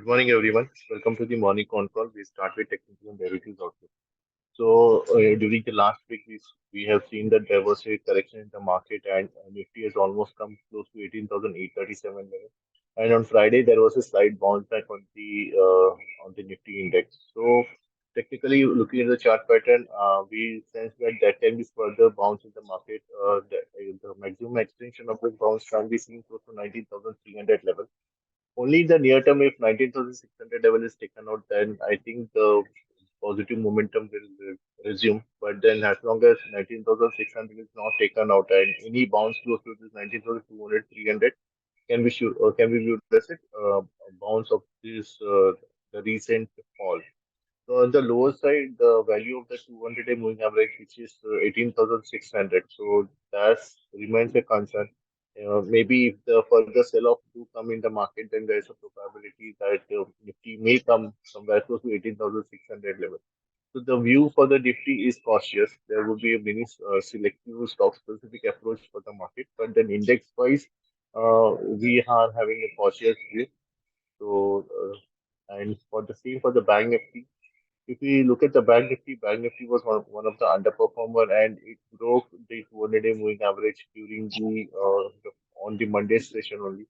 Good morning, everyone. Welcome to the morning con call. We start with technical and derivatives outlook. During the last week, we have seen that there was a correction in the market, and Nifty has almost come close to 18,837 level. And on Friday, there was a slight bounce back on the Nifty index. So technically, looking at the chart pattern, we sense that there can be further bounce in the market. The maximum extension of the bounce can be seen close to 19,300 level. Only in the near term, if 19,600 level is taken out, then I think the positive momentum will resume. But then, as long as 19,600 is not taken out and any bounce close to this 19,200, 300 can be viewed as a bounce of the recent fall. So on the lower side, the value of the 200-day moving average, which is 18,600. So that remains a concern. Maybe if the further sell-off do come in the market, then there is a probability that Nifty may come somewhere close to 18,600 level. So the view for the Nifty is cautious. There will be a mini selective stock-specific approach for the market, but then index-wise, we are having a cautious view. So, and for the same for the Bank Nifty, if we look at the Bank Nifty was one of the underperformer and it broke the 200-day moving average during on the Monday session only.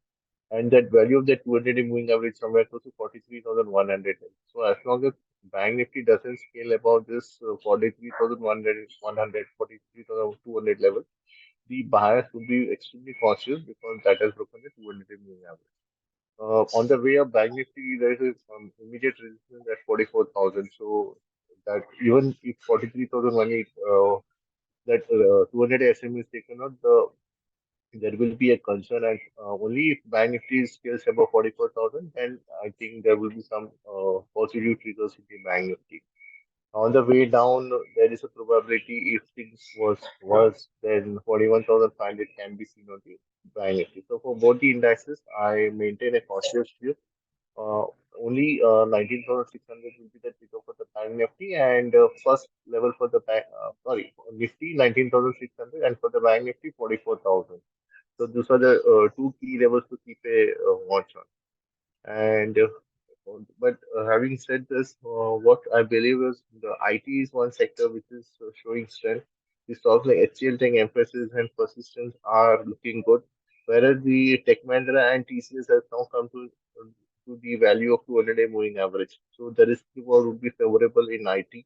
And that value of the 200-day moving average somewhere close to 43,100. So as long as Bank Nifty doesn't scale above this 43,100, 43,200 level, the buyers will be extremely cautious because that has broken the 200-day moving average. On the way up, Bank Nifty, there is immediate resistance at 44,000. So that even if 43,000 that 200 SMA is taken out, there will be a concern. And only if Bank Nifty scales above 44,000, then I think there will be some positive triggers in the Bank Nifty. On the way down, there is a probability if things was worse, then 41,500 can be seen on the Bank Nifty. So for both the indices, I maintain a cautious view. Uh, Only 19,600 will be the trigger for the Bank Nifty, and first level for the Nifty 19,600, and for the Bank Nifty 44,000. So these are the two key levels to keep a watch on. And having said this, what I believe is the IT is one sector which is showing strength. The stocks like HCL Tech, Emphasis, and Persistence are looking good, whereas the Tech Mahindra and TCS has now come to the value of 200-day moving average. So the risk reward would be favorable in IT.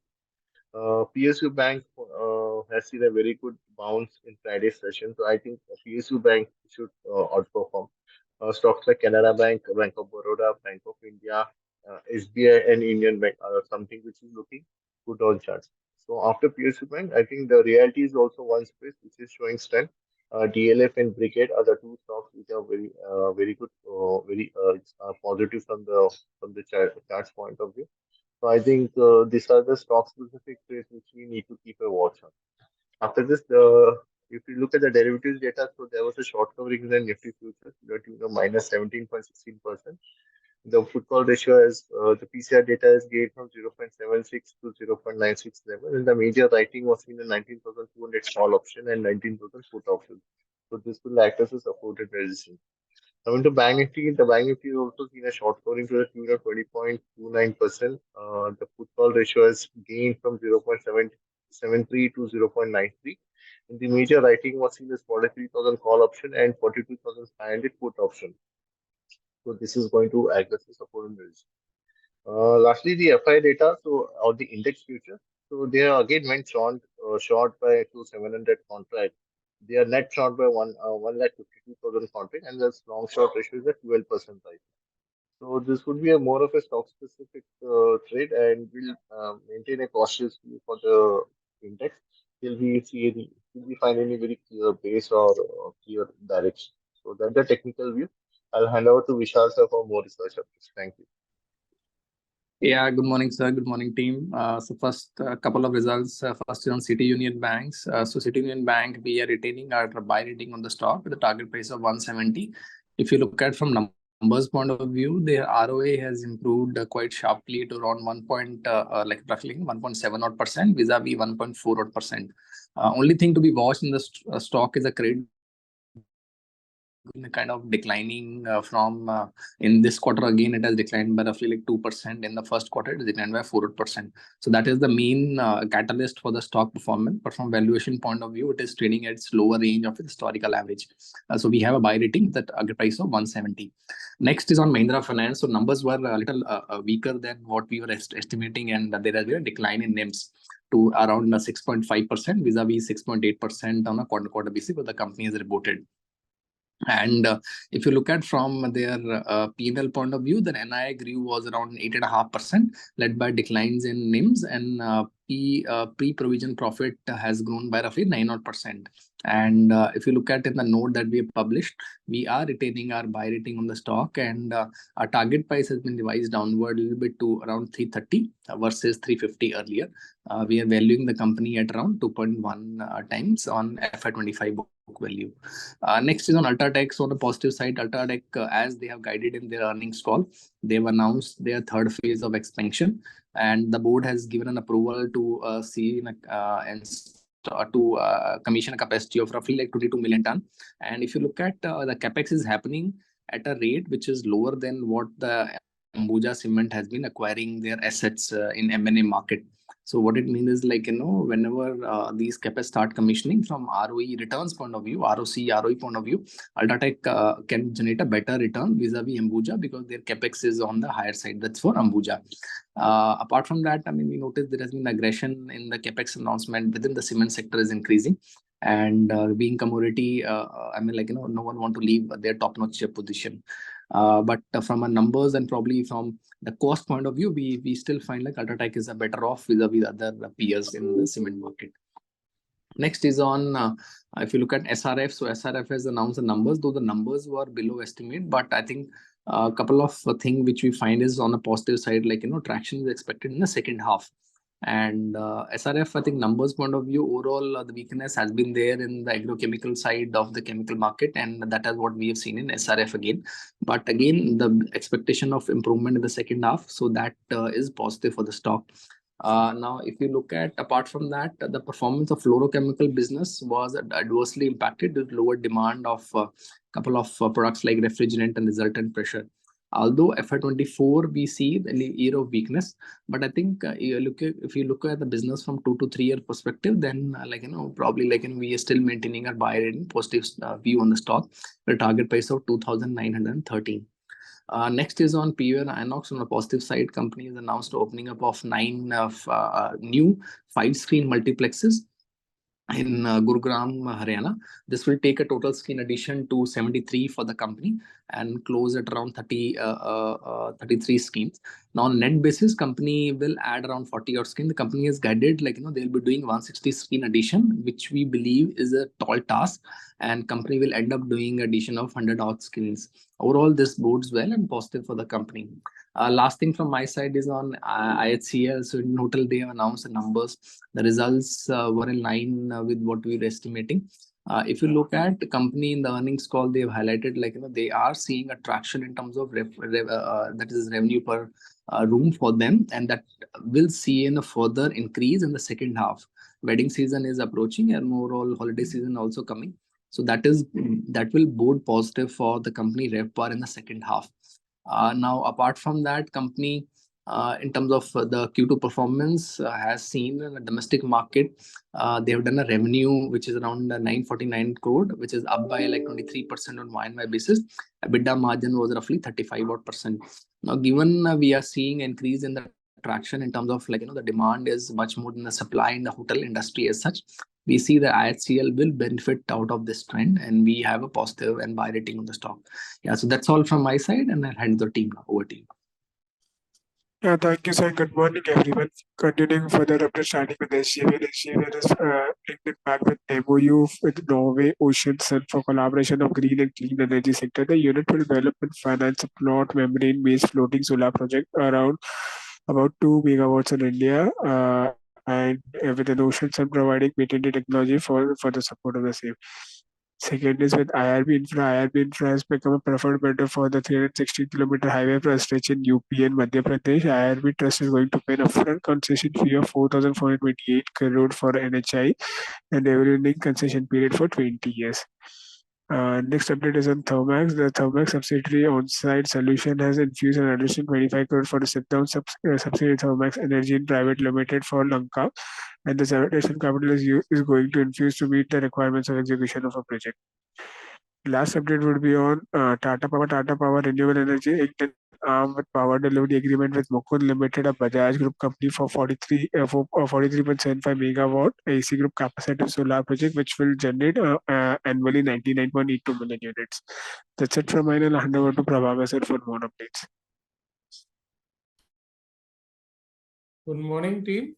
PSU Bank has seen a very good bounce in Friday's session, so I think PSU Bank should outperform. Stocks like Canara Bank, Bank of Baroda, Bank of India, SBI, and Indian Bank are something which is looking good on charts. So after PSU Bank, I think the reality is also one space which is showing strength. DLF and Brigade are the two stocks which are very good, very positive from the charts point of view. So I think these are the stock specific trades which we need to keep a watch on. After this, if you look at the derivatives data, so there was a short covering in the Nifty futures that minus 17.16%. The put call ratio has the PCR data has gained from 0.76 to 0.96 level, and the major writing was in the 19,200 call option and 19,000 put option. So this will act as a supported resistance. Coming to Bank Nifty, the Bank Nifty has also seen a short covering to the tune of 20.29%. The put call ratio has gained from 0.773 to 0.93. And the major writing was seen as 43,000 call option and 42,500 put option. So this is going to act as a support and resistance. Lastly, the FI data, so on the index future, so they are again went short by 700 contract. They are net short by 1,52,000 contract, and the long short ratio is at 12% right. So this would be a more of a stock specific trade, and will maintain a cautious view for the index till we find any very clear base or clear direction. So that's the technical view. I'll hand over to Vishal sir for more research updates. Thank you. Yeah, good morning, sir. Good morning, team. So first, a couple of results. First is on City Union Banks. So City Union Bank, we are retaining our buy rating on the stock with a target price of 170. If you look at from numbers point of view, their ROA has improved quite sharply to around roughly 1.7 odd percent vis-a-vis 1.4 odd percent. Only thing to be watched in the stock is a credit been kind of declining from in this quarter. Again, it has declined by roughly like 2%. In the first quarter, it declined by 4%. So that is the main catalyst for the stock performance. But from valuation point of view, it is trading at its lower range of historical average. So we have a buy rating that target price of 170. Next is on Mahindra Finance. So numbers were a little weaker than what we were estimating, and there has been a decline in NIMs to around 6.5% vis-a-vis 6.8% on a quarter-to-quarter basis, what the company has reported. And if you look at from their P&L point of view, then NII grew was around 8.5%, led by declines in NIMs, and pre-provision profit has grown by roughly 9%. And if you look at in the note that we have published, we are retaining our buy rating on the stock, and our target price has been revised downward a little bit to around 330 versus 350 earlier. We are valuing the company at around 2.1 times on FY25 book value. Next is on Ultratech. So on the positive side, Ultratech, as they have guided in their earnings call, they've announced their third phase of expansion, and the board has given an approval to commission a capacity of roughly like 22 million ton. And if you look at the capex is happening at a rate which is lower than what the Ambuja Cement has been acquiring their assets in M&A market. So what it means is like, whenever these capex start commissioning from ROE returns point of view, ROC, ROE point of view, Ultratech can generate a better return vis-a-vis Ambuja because their capex is on the higher side. That's for Ambuja. Apart from that, I mean, we noticed there has been aggression in the capex announcement within the cement sector is increasing. And being commodity, I mean, like, no one want to leave their top-notch position. But from a numbers and probably from the cost point of view, we still find like Ultratech is a better off vis-a-vis other peers in the cement market. Next is on, if you look at SRF, so SRF has announced the numbers, though the numbers were below estimate, but I think a couple of things which we find is on a positive side, like, traction is expected in the second half. And SRF, I think numbers point of view, overall, the weakness has been there in the agrochemical side of the chemical market, and that is what we have seen in SRF again. But again, the expectation of improvement in the second half, so that is positive for the stock. Now, if you look at, apart from that, the performance of fluorochemical business was adversely impacted due to lower demand of a couple of products like refrigerant and resultant pressure. Although FY24 we see the year of weakness, but I think if you look at the business from 2 to 3 year perspective, then probably we are still maintaining our buy rating positive view on the stock, the target price of 2,913. Next is on PU and Inox. On the positive side, company has announced the opening up of 9 new 5-screen multiplexes in Gurugram, Haryana. This will take a total screen addition to 73 for the company and close at around 33 screens. Now, on net basis, company will add around 40 odd screen. The company has guided they'll be doing 160 screen addition, which we believe is a tall task, and company will end up doing addition of 100 odd screens. Overall, this bodes well and positive for the company. Last thing from my side is on IHCL. So in total, they have announced the numbers. The results were in line with what we were estimating. If you look at the company in the earnings call, they have highlighted they are seeing a traction in terms of that is revenue per room for them, and that will see in a further increase in the second half. Wedding season is approaching and overall holiday season also coming. So that will bode positive for the company RevPAR in the second half. Now, apart from that, company in terms of the Q2 performance has seen in the domestic market, they have done a revenue which is around 949 crore, which is up by 23% on YoY basis. EBITDA margin was roughly 35%. Now, given we are seeing increase in the traction in terms of the demand is much more than the supply in the hotel industry as such, we see the IHCL will benefit out of this trend, and we have a positive and buy rating on the stock. Yeah, so that's all from my side, and I'll hand the team over to you. Yeah, thank you, sir. Good morning, everyone. Continuing further update, starting with SJVN. SJVN is linked back with MOU with Norway Ocean Sun for collaboration of green and clean energy sector. The unit will develop and finance a plot membrane-based floating solar project around about 2 megawatts in India, and with an Ocean Sun providing patented technology for the support of the same. Second is with IRB Infra. IRB Infra has become a preferred vendor for the 360-kilometer highway stretch in UP and Madhya Pradesh. IRB Trust is going to pay an upfront concession fee of 4,428 crore for NHI and a renewing concession period for 20 years. Next update is on Thermax. The Thermax subsidiary on-site solution has infused an additional 25 crore for the sit-down subsidiary Thermax Energy Private Limited for Lanka, and this additional capital is going to infuse to meet the requirements of execution of a project. Last update would be on Tata Power. Tata Power Renewable Energy inked an arm with power delivery agreement with Mukund Limited, a Bajaj Group company for 43.75 megawatt AC group capacitive solar project, which will generate annually 99.82 million units. That's it from mine. I'll hand over to Prabhakar sir for more updates. Good morning, team.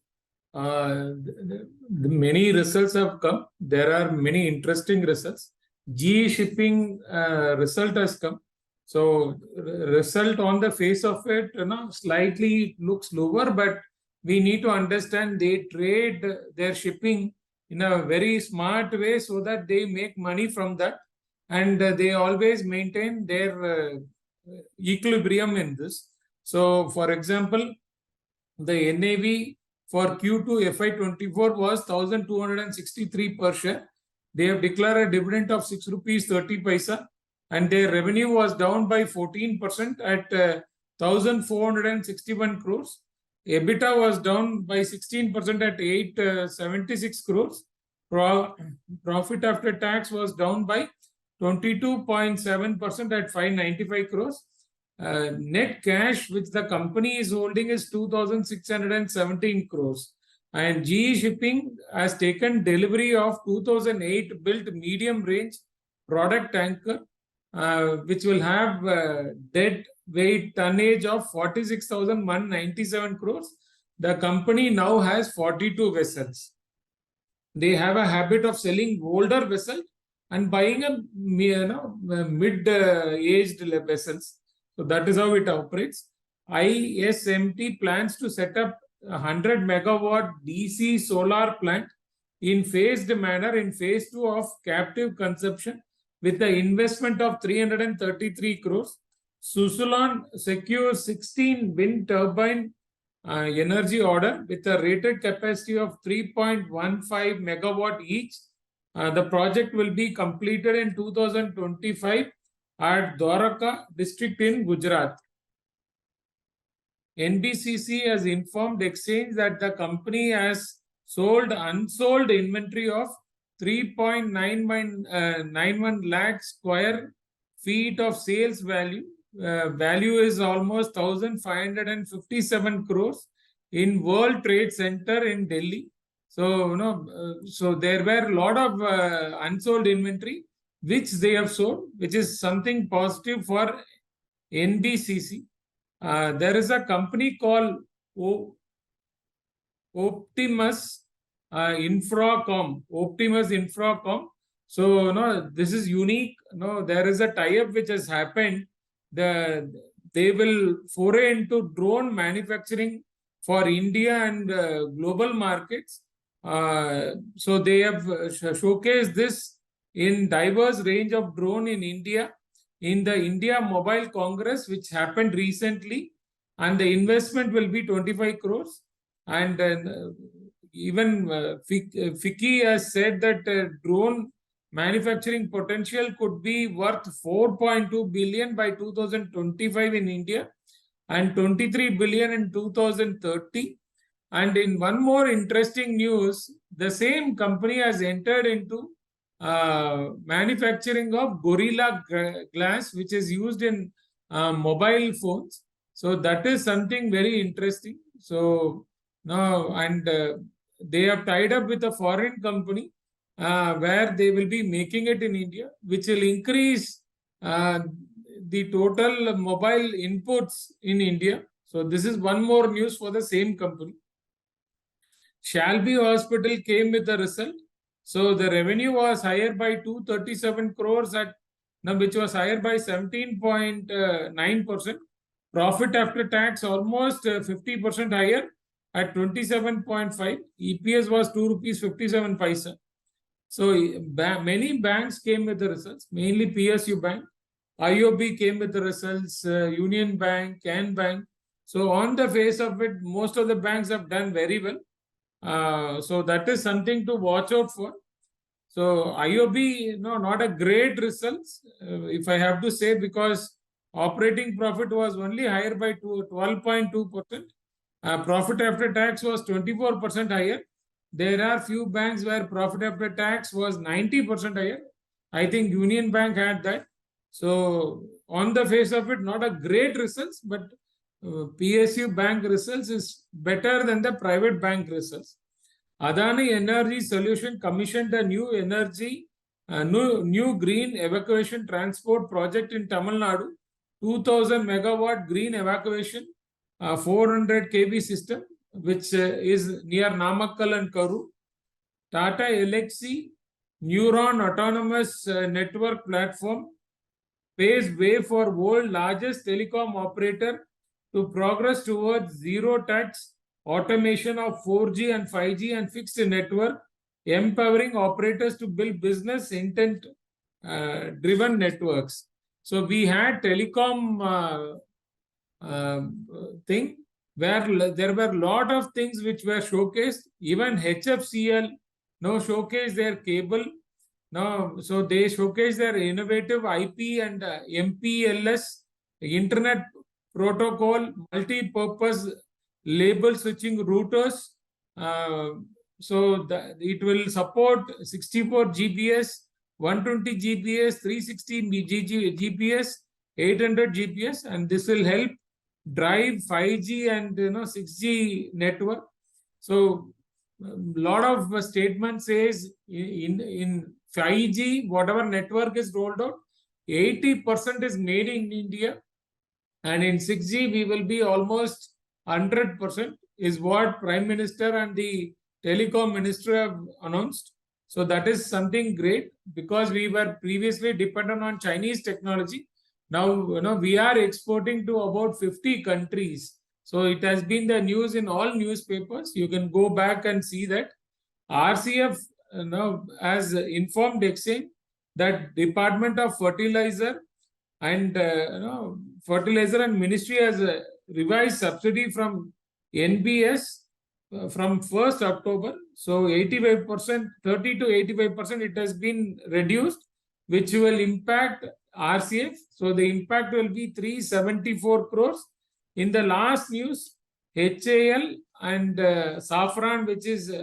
The many results have come. There are many interesting results. GE Shipping result has come. So result on the face of it, slightly looks lower, but we need to understand they trade their shipping in a very smart way so that they make money from that, and they always maintain their equilibrium in this. So, for example, the NAV for Q2 FY24 was 1,263 per share. They have declared a dividend of 6 rupees 30 paisa, and their revenue was down by 14% at 1,461 crores. EBITDA was down by 16% at 876 crores. Profit after tax was down by 22.7% at 595 crores. Net cash which the company is holding is 2,617 crores. And GE Shipping has taken delivery of 2008 built medium range product tanker, which will have dead weight tonnage of 46,197 crores. The company now has 42 vessels. They have a habit of selling older vessels and buying a mid-aged vessels. So that is how it operates. ISMT plans to set up a 100 megawatt DC solar plant in phased manner in phase 2 of captive consumption with the investment of 333 crores. Susulon secures 16 wind turbine energy order with a rated capacity of 3.15 megawatt each. The project will be completed in 2025 at Dwarka district in Gujarat. NBCC has informed exchange that the company has sold unsold inventory of 3.91 lakh square feet of sales value. Value is almost 1,557 crores in World Trade Center in Delhi. So, so there were a lot of unsold inventory which they have sold, which is something positive for NBCC. There is a company called Optimus Infracom. Optimus Infracom. So, this is unique. There is a tie-up which has happened. They will foray into drone manufacturing for India and global markets. So they have showcased this in diverse range of drone in India in the India Mobile Congress, which happened recently, and the investment will be 25 crores. And even FICCI has said that drone manufacturing potential could be worth 4.2 billion by 2025 in India and 23 billion in 2030. And in one more interesting news, the same company has entered into manufacturing of Gorilla Glass, which is used in mobile phones. So that is something very interesting. So now, and they have tied up with a foreign company where they will be making it in India, which will increase the total mobile inputs in India. So this is one more news for the same company. Shalby Hospital came with the result. So the revenue was higher by 237 crores which was higher by 17.9%. Profit after tax almost 50% higher at 27.5. EPS was 2 rupees 57 paisa. So many banks came with the results, mainly PSU Bank. IOB came with the results, Union Bank, Can Bank. So on the face of it, most of the banks have done very well. So that is something to watch out for. So IOB, no, not a great results, if I have to say, because operating profit was only higher by 12.2%. Profit after tax was 24% higher. There are few banks where profit after tax was 90% higher. I think Union Bank had that. So on the face of it, not a great results, but PSU bank results is better than the private bank results. Adani Energy Solution commissioned a new green evacuation transport project in Tamil Nadu, 2000 megawatt green evacuation, 400 kV system, which is near Namakkal and Karu. Tata Elxsi Neuron Autonomous Network Platform paves way for world largest telecom operator to progress towards zero-touch automation of 4G and 5G and fixed network, empowering operators to build business intent driven networks. So we had telecom thing where there were a lot of things which were showcased. Even HFCL showcased their cable. So they showcased their innovative IP and MPLS internet protocol, multi-purpose label switching routers. So it will support 64 GPS, 120 GPS, 360 GPS, 800 GPS, and this will help drive 5G and 6G network. So a lot of statement says in 5G, whatever network is rolled out, 80% is made in India, and in 6G we will be almost 100%, is what Prime Minister and the Telecom Minister have announced. So that is something great, because we were previously dependent on Chinese technology. Now we are exporting to about 50 countries. So it has been the news in all newspapers. You can go back and see that. RCF has informed Exchange that Department of Fertilizer and Fertilizer and Ministry has revised subsidy from NBS from 1st October. So 85%, 30 to 85% it has been reduced, which will impact RCF. So the impact will be 374 crores. In the last news, HAL and Safran, which is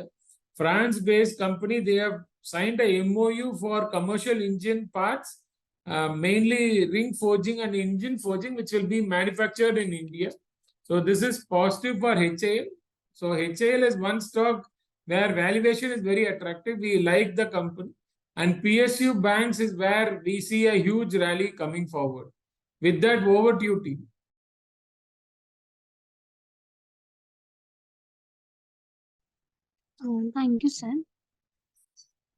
France-based company, they have signed a MOU for commercial engine parts, mainly ring forging and engine forging, which will be manufactured in India. So this is positive for HAL. So HAL is one stock where valuation is very attractive. We like the company. And PSU banks is where we see a huge rally coming forward. With that, over to you, team. Thank you sir.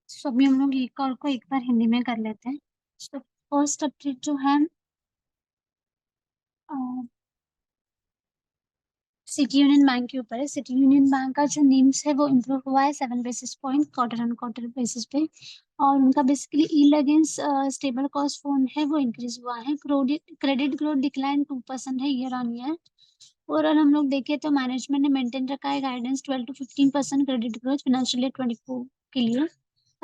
So अभी हम लोग ये call को एक बार हिंदी में कर लेते हैं। तो फर्स्ट अपडेट जो है सिटी यूनियन बैंक के ऊपर है। सिटी यूनियन बैंक का जो निम्स है वो इम्प्रूव हुआ है 7 basis point quarter on quarter basis पे, और उनका basically yield against stable cost fund है वो इंक्रीज हुआ है। क्रेडिट ग्रोथ डिक्लाइन 2% है ईयर ऑन ईयर। ओवरऑल हम लोग देखें तो मैनेजमेंट ने मेंटेन रखा है guidance 12 to 15% credit growth financial year 24 के लिए।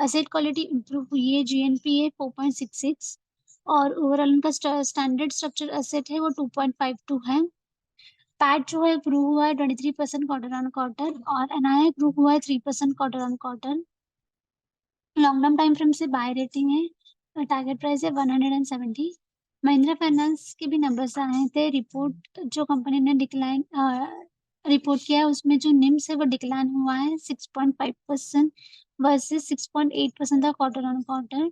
एसेट क्वालिटी इंप्रूव हुई है, GNPA 4.66 और ओवरऑल उनका स्टैंडर्ड स्ट्रक्चर एसेट है वो 2.52 है। पैट जो है ग्रो हुआ है 23% क्वार्टर ऑन क्वार्टर और NII ग्रो हुआ है 3% quarter on quarter. Long term time frame से बाय रेटिंग है, टारगेट प्राइस है 170। महिंद्रा फाइनेंस के भी नंबर्स आए थे। रिपोर्ट जो कंपनी ने रिपोर्ट किया है उसमें जो निम्स है वो डिक्लाइन हुआ है 6.5% वर्सेस 6.8% था क्वार्टर ऑन क्वार्टर।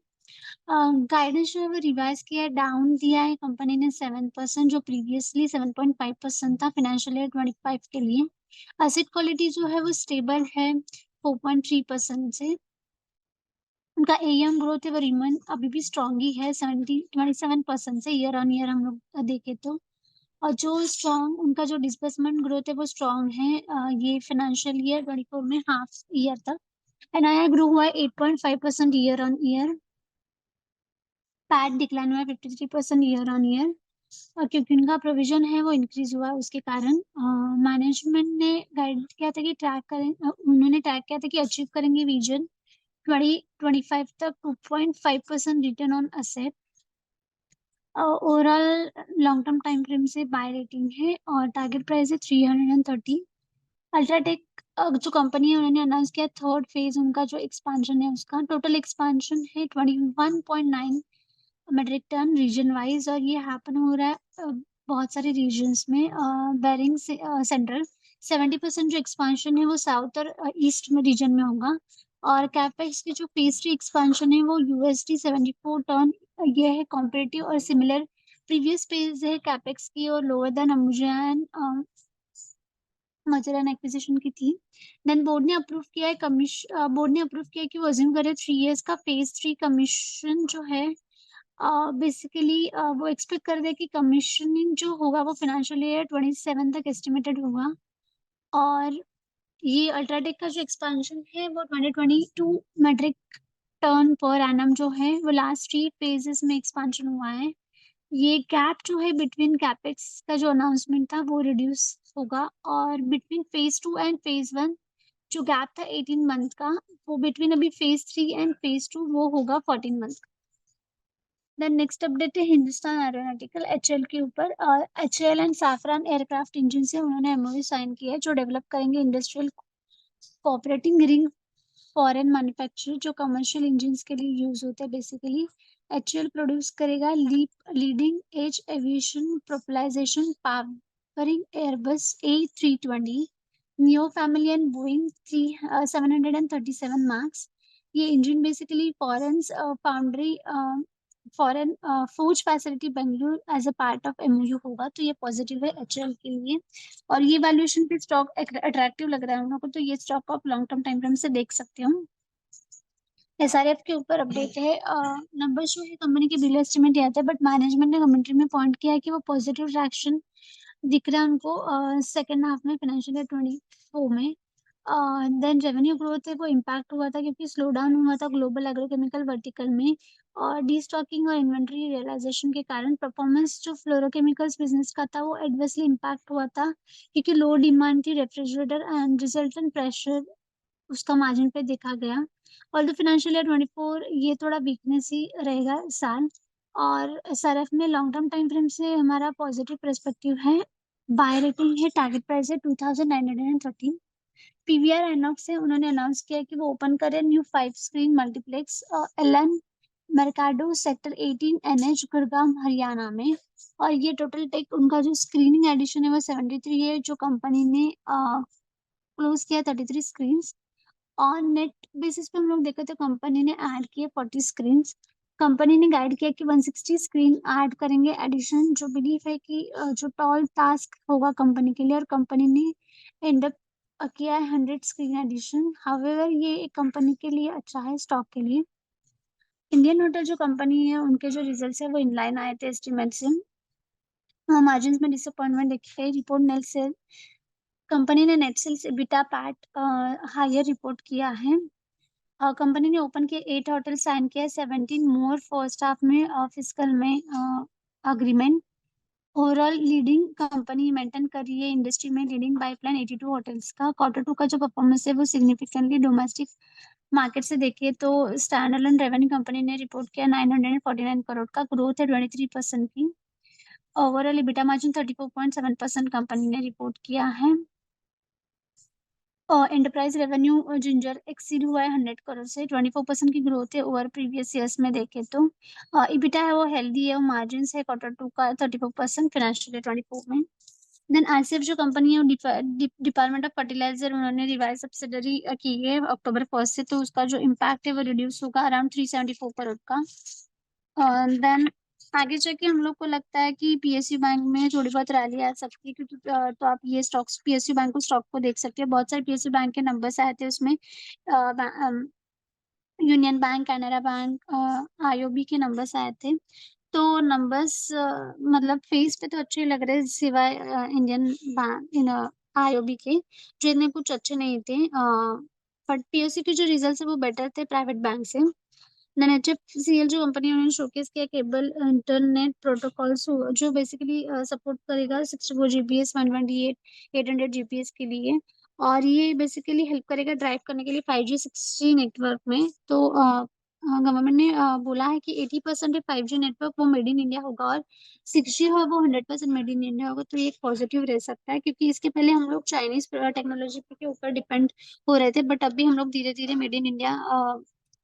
गाइडेंस जो है वो रिवाइज किया है, डाउन दिया है कंपनी ने 7%, जो प्रीवियसली 7.5% था फाइनेंशियल ईयर 25 के लिए। एसेट क्वालिटी जो है वो स्टेबल है 4.3% से। उनका AUM ग्रोथ है वो रिमेन अभी भी स्ट्रॉन्ग ही है 27% से ईयर ऑन ईयर हम लोग देखें तो। और जो स्ट्रॉन्ग उनका जो डिस्बर्समेंट ग्रोथ है वो स्ट्रॉन्ग है ये फाइनेंशियल ईयर 24 में हाफ ईयर तक। NII ग्रो हुआ है 8.5% year on year. PAT decline हुआ है 53% ईयर ऑन ईयर, और क्योंकि उनका प्रोविजन है वो इंक्रीज हुआ है उसके कारण। मैनेजमेंट ने गाइड किया था कि उन्होंने ट्रैक किया था कि अचीव करेंगे विजन 2025 तक 2.5% return on asset. Overall long term time frame से बाय रेटिंग है और टारगेट प्राइस है 330। अल्ट्राटेक जो कंपनी है उन्होंने अनाउंस किया थर्ड फेज उनका जो एक्सपांशन है उसका टोटल एक्सपांशन है 21.9 मेट्रिक टन रीजन वाइज और ये हैपन हो रहा है बहुत सारे रीजन्स में बेरिंग सेंट्रल 70% जो एक्सपांशन है वो साउथ और ईस्ट में रीजन में होगा और कैपेक्स की जो फेज 3 एक्सपांशन है वो USD 74 टन ये है कॉम्पिटिटिव और सिमिलर प्रीवियस फेज है कैपेक्स की और लोअर देन अम्बुजा एंड मजरन एक्विजिशन की थी। देन बोर्ड ने अप्रूव किया है बोर्ड ने अप्रूव किया है कि वो अज्यूम करे 3 इयर्स का फेज 3 कमीशन जो है बेसिकली वो एक्सपेक्ट कर रहे हैं कि कमीशनिंग जो होगा वो फाइनेंशियल ईयर 27 तक एस्टिमेटेड होगा और ये अल्ट्राटेक का जो एक्सपेंशन है वो 2022 मेट्रिक टन पर एनम जो है वो लास्ट 3 फेजेस में एक्सपेंशन हुआ है। ये गैप जो है बिटवीन कैपेक्स का जो अनाउंसमेंट था वो रिड्यूस होगा और बिटवीन फेज 2 एंड फेज 1 जो गैप था 18 मंथ का वो बिटवीन अभी फेज 3 एंड फेज 2 वो होगा 14 मंथ का। देन नेक्स्ट अपडेट है हिंदुस्तान एरोनॉटिकल HAL के ऊपर HAL and Safran aircraft engine से उन्होंने MOU साइन किया है जो डेवलप करेंगे industrial cooperating ring foreign manufacturer जो कमर्शियल इंजन्स के लिए यूज होते हैं बेसिकली। HAL प्रोड्यूस करेगा leading edge aviation propulsion powering Airbus A320 neo family and Boeing 737 max. ये इंजन basically foreign forge facility Bengaluru as a part of MOU होगा तो ये पॉजिटिव है HAL के लिए और ये वैल्यूएशन पे स्टॉक अट्रैक्टिव लग रहा है उन लोगों को तो ये स्टॉक आप लॉन्ग टर्म टाइम फ्रेम से देख सकते हो। SRF के ऊपर अपडेट है नंबर्स जो है कंपनी के बिलो एस्टिमेट आते हैं बट मैनेजमेंट ने कमेंट्री में पॉइंट किया है कि वो पॉजिटिव ट्रैक्शन दिख रहा है उनको सेकेंड हाफ में फाइनेंशियल ईयर 24 में। देन रेवेन्यू ग्रोथ है वो इम्पैक्ट हुआ था क्योंकि स्लो डाउन हुआ था ग्लोबल एग्रोकेमिकल वर्टिकल में और डीस्टॉकिंग और इन्वेंट्री रियलाइजेशन के कारण परफॉर्मेंस जो फ्लोरोकेमिकल्स बिजनेस का था वो एडवर्सली इम्पैक्ट हुआ था क्योंकि लो डिमांड थी रेफ्रिजरेटर एंड रिजल्टेंट प्रेशर उसका मार्जिन पे देखा गया और द फाइनेंशियल ईयर 24 ये थोड़ा वीकनेस ही रहेगा इस साल और SRF में लॉन्ग टर्म टाइम फ्रेम से हमारा पॉजिटिव पर्सपेक्टिव है। बाय रेटिंग है टारगेट प्राइस है 2913। PVR आइनॉक्स से उन्होंने अनाउंस किया कि वो ओपन करे new 5 screen multiplex LN Mercado sector 18 NH Gurgaon Haryana में और ये टोटल टेक उनका जो स्क्रीनिंग एडिशन है वो 73 है जो कंपनी ने क्लोज किया 33 स्क्रीन और नेट बेसिस पे हम लोग देखे तो कंपनी ने ऐड किए 40 स्क्रीन। कंपनी ने गाइड किया कि 160 स्क्रीन ऐड करेंगे एडिशन जो बिलीव है कि जो टॉल टास्क होगा कंपनी के लिए और कंपनी ने एंड अप किया है 100 स्क्रीन एडिशन। हाउएवर ये एक कंपनी के लिए अच्छा है स्टॉक के लिए। इंडियन होटल जो कंपनी है उनके जो रिजल्ट्स है वो इनलाइन आए थे एस्टिमेट से। मार्जिन में डिसअपॉइंटमेंट देखी गई रिपोर्ट नेट से कंपनी ने net sales EBITDA PAT higher report किया है। कंपनी ने ओपन किए 8 होटल साइन किया 17 मोर फर्स्ट हाफ में फिस्कल में agreement. Overall leading company maintain कर रही है इंडस्ट्री में लीडिंग पाइपलाइन 82 होटल्स का। Q2 का जो परफॉर्मेंस है वो सिग्निफिकेंटली डोमेस्टिक मार्केट से देखे तो स्टैंड अलोन रेवेन्यू कंपनी ने रिपोर्ट किया 949 करोड़ का ग्रोथ है 23% की। ओवरऑल EBITDA मार्जिन 34.7% कंपनी ने रिपोर्ट किया है। एंटरप्राइज रेवेन्यू जिंजर एक्सीड हुआ है 100 करोड़ से 24% की ग्रोथ है ओवर प्रीवियस ईयर्स में देखे तो। EBITDA है वो हेल्दी है और मार्जिन है Q2 का 34% फाइनेंशियल ईयर 24 में। देन ICF जो कंपनी है डिपार्टमेंट ऑफ फर्टिलाइजर उन्होंने रिवाइज सब्सिडरी की है October 1 से तो उसका जो इम्पैक्ट है वो रिड्यूस होगा अराउंड 374 करोड़ का। देन आगे जाके हम लोग को लगता है कि PSU बैंक में थोड़ी बहुत रैली आ सकती है क्योंकि तो आप ये स्टॉक्स PSU बैंक को स्टॉक को देख सकते हैं बहुत सारे PSU बैंक के नंबर्स आए थे उसमें union bank Canara bank IOB के नंबर्स आए थे तो नंबर्स मतलब फेस पे तो अच्छे लग रहे सिवाय इंडियन बैंक IOB के जो इतने कुछ अच्छे नहीं थे बट PSU के जो रिजल्ट है वो बेटर थे प्राइवेट बैंक से। देन HFCL जो कंपनी उन्होंने शोकेस किया केबल इंटरनेट प्रोटोकॉल्स जो बेसिकली सपोर्ट करेगा 64 GPS 128 800 GPS के लिए और ये बेसिकली हेल्प करेगा ड्राइव करने के लिए 5G 6G नेटवर्क में। तो गवर्नमेंट ने बोला है कि 80% 5G नेटवर्क वो मेड इन इंडिया होगा और 6G है वो 100% मेड इन इंडिया होगा। तो ये एक पॉजिटिव रह सकता है, क्योंकि इसके पहले हम लोग चाइनीज टेक्नोलॉजी के ऊपर डिपेंड हो रहे थे, बट अभी हम लोग धीरे धीरे मेड इन इंडिया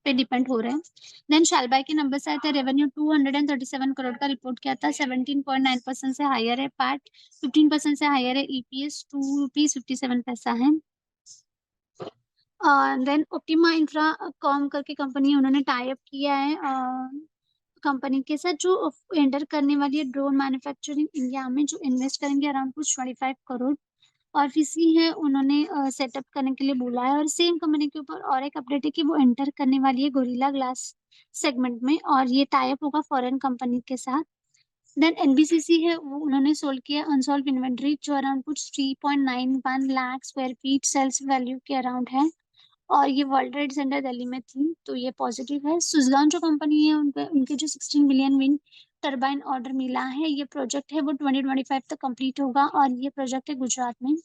पे डिपेंड हो रहे हैं। देन शालबाई के नंबर्स आए थे। रेवेन्यू 237 करोड़ का रिपोर्ट किया था, 17.9% से हायर है। पैट 15% से हायर है। ईपीएस ₹2.57 है। देन ऑप्टिमा इंफ्राकॉम करके कंपनी है, उन्होंने टाई अप किया है कंपनी के साथ जो एंटर करने वाली है ड्रोन मैन्युफैक्चरिंग इंडिया में, जो इन्वेस्ट करेंगे अराउंड कुछ 25 करोड़। और फिसी है, उन्होंने सेटअप करने के लिए बोला है। और सेम कंपनी के ऊपर और एक अपडेट है कि वो एंटर करने वाली है गोरिल्ला ग्लास सेगमेंट में, और ये टाई अप होगा फॉरेन कंपनी के साथ। देन एनबीसीसी है, वो उन्होंने सोल्ड किया अनसॉल्व इन्वेंट्री जो अराउंड कुछ 3.91 lakh square feet sales value के अराउंड है, और ये वर्ल्ड ट्रेड सेंटर दिल्ली में थी। तो ये पॉजिटिव है। सुजलॉन जो कंपनी है, उनके जो 16 बिलियन विंड टर्बाइन ऑर्डर मिला है, ये प्रोजेक्ट है वो 2025 तक कंप्लीट होगा, और ये प्रोजेक्ट है गुजरात में।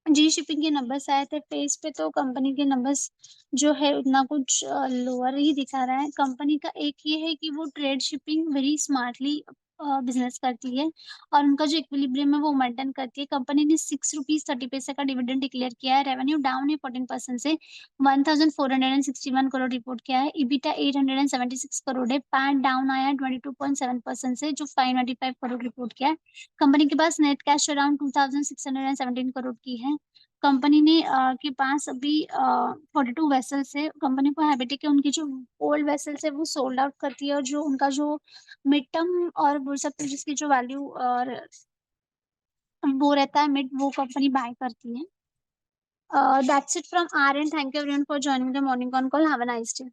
जी शिपिंग के नंबर्स आए थे फेस पे, तो कंपनी के नंबर्स जो है उतना कुछ लोअर ही दिखा रहा है। कंपनी का एक ये है कि वो trade shipping very smartly business करती है, और उनका जो इक्विलिब्रियम है वो मेंटेन करती है। कंपनी ने ₹6.30 का डिविडेंड डिक्लेयर किया है। रेवेन्यू डाउन है 14% से 1461 करोड़ रिपोर्ट किया है। इबिटा 876 करोड़ है। पैट डाउन आया है 22.7% से, जो 595 करोड़ रिपोर्ट किया है। कंपनी के पास नेट कैश अराउंड 2617 करोड़ की है। कंपनी ने के पास अभी 42 वेसल्स है। कंपनी को हैबिट है कि उनकी जो ओल्ड वेसल्स है वो सोल्ड आउट करती है, और जो उनका जो मिड टर्म और बोल सकते हैं जिसकी जो वैल्यू और वो रहता है मिड, वो कंपनी बाय करती है। That's it from our end thank you everyone for joining the morning on call. Have a nice day.